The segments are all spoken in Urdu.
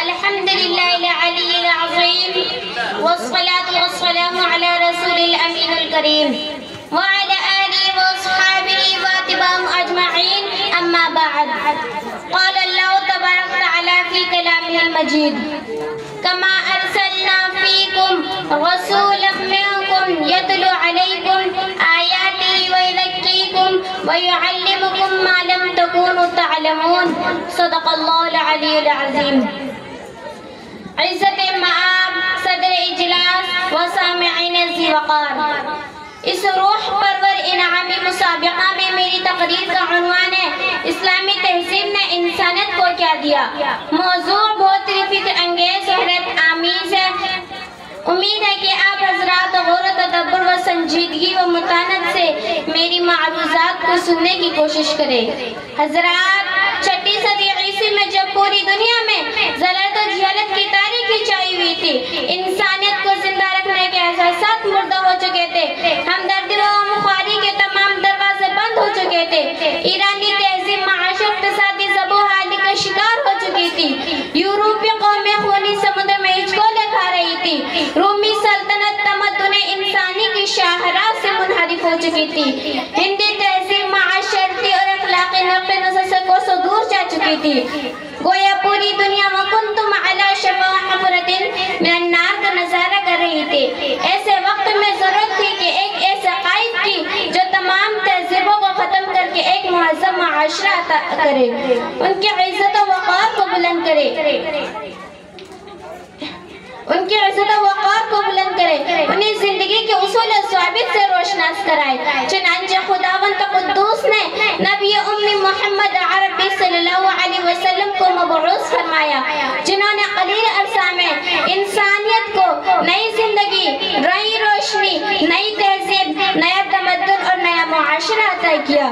الحمد لله العلي العظيم والصلاة والسلام على رسول الأمين الكريم وعلى آله وأصحابه واتباعهم أجمعين أما بعد قال الله تبارك وتعالى في كلامه المجيد كما أرسلنا فيكم رسولا منكم يتلو عليكم آياته ويزكيكم ويعلمكم ما لم تكونوا تعلمون صدق الله العلي العظيم عزت معاب صدر اجلاس و سامعین ذی وقار اس روح پرور انعامی مسابقہ میں میری تقریر کا عنوان ہے اسلامی تہذیب نے انسانیت کو کیا دیا۔ موضوع بہت فکر انگیز و حیرت آمیز ہے۔ امید ہے کہ آپ حضرات غور و تدبر و سنجیدگی و متانت سے میری معروضات کو سننے کی کوشش کریں۔ حضرات، 6 صدی عیسوی میں جب پوری دنیا میں ذلت و جہالت کی تاریکی چھائی ہوئی تھی، انسانیت کو زندہ رکھنے کے احساسات مردہ ہو چکے تھے، ہمدردی و غمخواری کے تمام دروازے بند ہو چکے تھے، ایرانی تہذیب معاشی اقتصادی زبو حالی کا شکار ہو چکی تھی، یورپی قومیں خونی سمندر میں ہچکولے کھا رہی تھی، رومی سلطنت تمدن انسانی کی شاہراہ سے منحرف ہو چکی تھی، ہندی تہذیب معاشرتی اور اخلاقی نقطہ نظر سے کوسوں دور جا چکی تھی، گویا پوری دنیا وَكُنْتُمْ عَلَى شَفَا حُفْرَةٍ مِنَ النَّارِ کا نظارہ کر رہی تھی۔ ایسے وقت میں ضرورت تھی کہ ایک ایسے قائد کی جو تمام تہذیبوں کو ختم کر کے ایک مہذب معاشرہ عطا کرے، ان کی عزت و وقار کو بلند کرے، انہیں زندگی کے اصول و ضوابط سے روشناس کرائے۔ چنانچہ خداوند قدوس نے نبی امی محمد عربی صلی اللہ علیہ وسلم کو مبعوث فرمایا، جنہوں نے قلیل عرصہ میں انسانیت کو نئی زندگی، نئی روشنی، نئی تہذیب، نیا تمدن اور نیا معاشرہ عطا کیا۔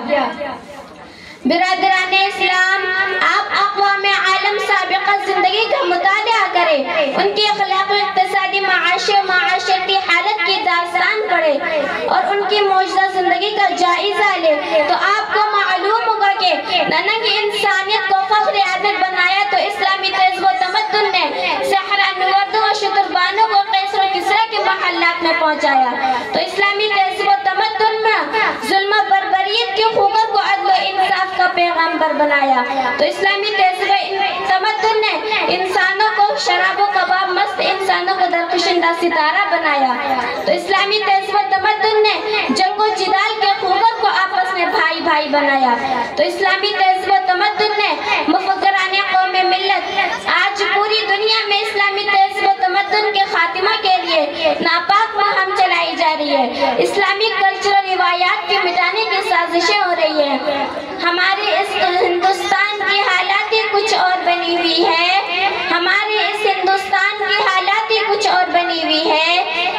برادران اسلام، آپ اقوام عالم سابقہ زندگی کا مطالعہ کریں، ان کی اخلاقی اقتصادی معاشی و معاشرتی حالت کی داستان پڑھیں اور ان کی موجودہ زندگی کا جائزہ لیں تو آپ کو معلوم ہوگا کہ نہ کہ انسانیت کو فخر عادت بنایا تو اسلامی تہذیب و تمدن نے صحرا نوردوں و شتربانوں کو قیصر و کسریٰ کے محلات میں پہنچایا، تو اسلامی تہذیب و تمدن میں ظلم و بربریت کے خوگر کو عدل و انصاف کا پیغامبر بنایا، تو اسلامی تہذیب و تمدن نے انسانوں کو شراب و کباب مست انسانوں کو درخشندہ ستارہ بنایا، تو اسلامی تہذیب و تمدن نے جنگ و جدال کے خوگر کو آپس میں بھائی بھائی بنایا، تو اسلامی تہذیب و تمدن نے مفکران قوم ملت آج پوری دنیا میں اسلامی تہذیب و تمدن کے خاتمہ کے لیے ناپاک مہم چلائی جا رہی ہے، اسلامی کلچر و روایات کے مٹانے کی سازشیں ہو رہی ہیں۔ ہمارے اس ہندوستان کی حالات ہی کچھ اور بنی ہوئی ہے،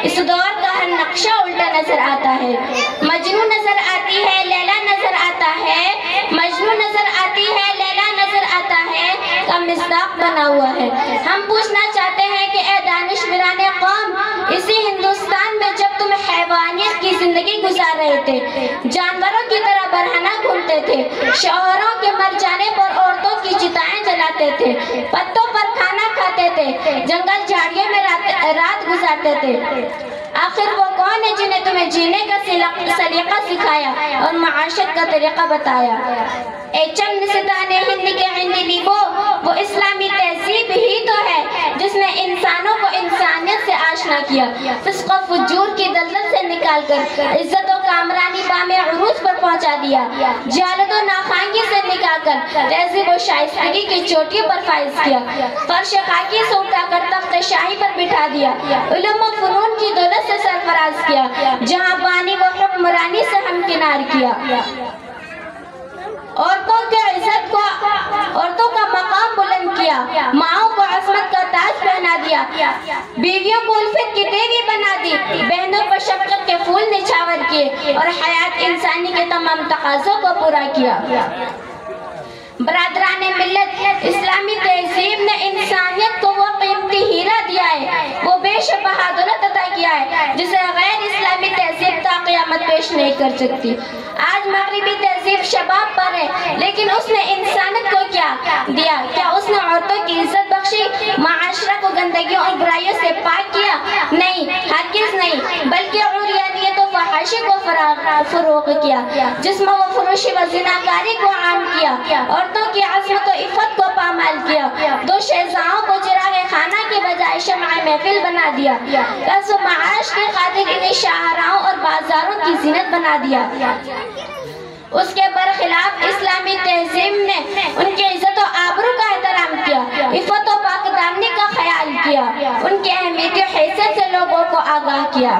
اس دور کا ہر نقشہ الٹا نظر آتا ہے، مجنون نظر آتی ہے، لیلا نظر آتا ہے، مجنون نظر آتی ہے، لیلا نظر آتا ہے کا مصداق بنا ہوا ہے۔ ہم پوچھنا چاہتے ہیں کہ اے دانشوران قوم، اسی ہندوستان میں جب تم حیوانیت کی زندگی گزار رہے تھے، جانوروں کی طرح برہنہ گھومتے تھے، شوہروں کے مر جانے پر عورتوں کی چتائیں جلاتے تھے، پتوں پر کھانا کھاتے تھے، جنگل جھاڑیوں میں رات گزارتے تھے، آخر وہ کون ہے جنہیں تمہیں جینے کا سلیقہ سکھایا اور معاشرت کا طریقہ بتایا؟ اے چند ستان ہند کے ہندی لیبو، وہ اسلامی تہذیب ہی تو ہے جس نے انسانوں کو انسانیت سے آشنا کیا، فسق و فجور کی دلدل سے نکال کر عزت و کامرانی بام عروج پر پہنچا دیا، جہالت و ناخوانگی سے نکال کر تہذیب و شائستگی کی چوٹیوں پر فائز کیا، فرش خاکی سے اٹھا کر تخت شاہی پر بٹھا دیا، علم و فنون کی دولت سے سرفراز کیا، جہاں بانی و حکمرانی سے ہمکنار کیا، عورتوں کا مقام بلند کیا، ماؤں کو عصمت کا تاج پہنا دیا، بیویوں کو الفت کی دیوی بنا دی، بہنوں پر شفقت کے پھول نچھاور کیے اور حیات انسانی کے تمام تقاضوں کو پورا کیا۔ برادران ملت، اسلامی تہذیب نے انسانیت کو وہ قیمتی ہیرا دیا ہے، وہ بے شبہ دولت عطا کیا ہے جسے غیر اسلامی تہذیب تا قیامت پیش نہیں کر سکتی۔ آج مغربی تہذیب شباب پر ہے، لیکن اس نے انسانیت کو کیا دیا؟ کیا اس نے عورتوں کی عزت بخشی، اور برائیوں سے پاک کیا؟ نہیں، ہرگز نہیں، بلکہ عریانیت و فحاشی کو فروغ کیا، جسم و فروشی و زناکاری کو عام کیا، عورتوں کی عظمت و عفت کو پامال کیا، دو شہزادوں کو چراغ خانہ کی بجائے شمع محفل بنا دیا، کسب و معاش کی خاطر انہیں شاہراہوں اور بازاروں کی زینت بنا دیا۔ اس کے برخلاف اسلامی تہذیب نے ان کی عزت و آبرو کا احترام کیا، عفت و پاک دامنی کا خیال کیا، ان کی اہمیت و حیثیت سے لوگوں کو آگاہ کیا۔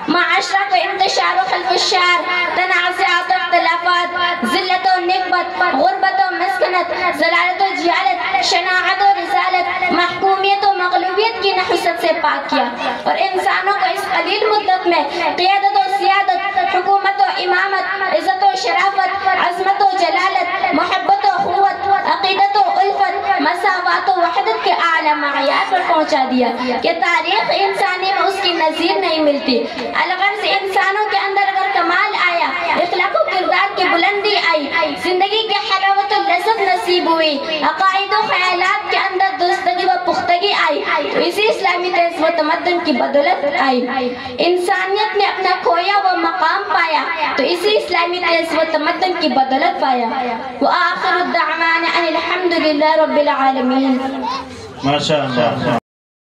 معاشرہ کو انتشار و خلف الشار، تنازعات و اختلافات، ذلت و نکبت، غربت و مسکنت، ضلالت و جہالت، شناعت و رسالت، محکومیت و مغلوبیت کی نحوست سے پاک کیا، اور انسانوں کو اس قلیل مدت میں قیادت و سیادت، حکومت و امامت، عزت و شرافت، عظمت و جلالت، محبت و قوت، عقیدت و الفت، مساوات و وحدت کے اعلیٰ معیار پر پہنچا دیا کہ تاریخ انسانی میں اس کی نظیر نہیں ملتی۔ الغرض انسانوں کے اندر اگر کمال آیا، اخلاق و کردار کی بلندی آئی، زندگی کی حلاوت و لذت نصیب ہوئی، عقائد و خیالات کے اندر درستگی و پختگی آئی، تو اسی اسلامی تہذیب و تمدن کی بدولت آئی۔ انسانیت نے اپنا کھویا وہ مقام پایا، تو اسی اسلامی تہذیب و تمدن کی بدولت پایا۔ وآخر الدعوان ان الحمدللہ رب العالمین۔ ماشاءاللہ۔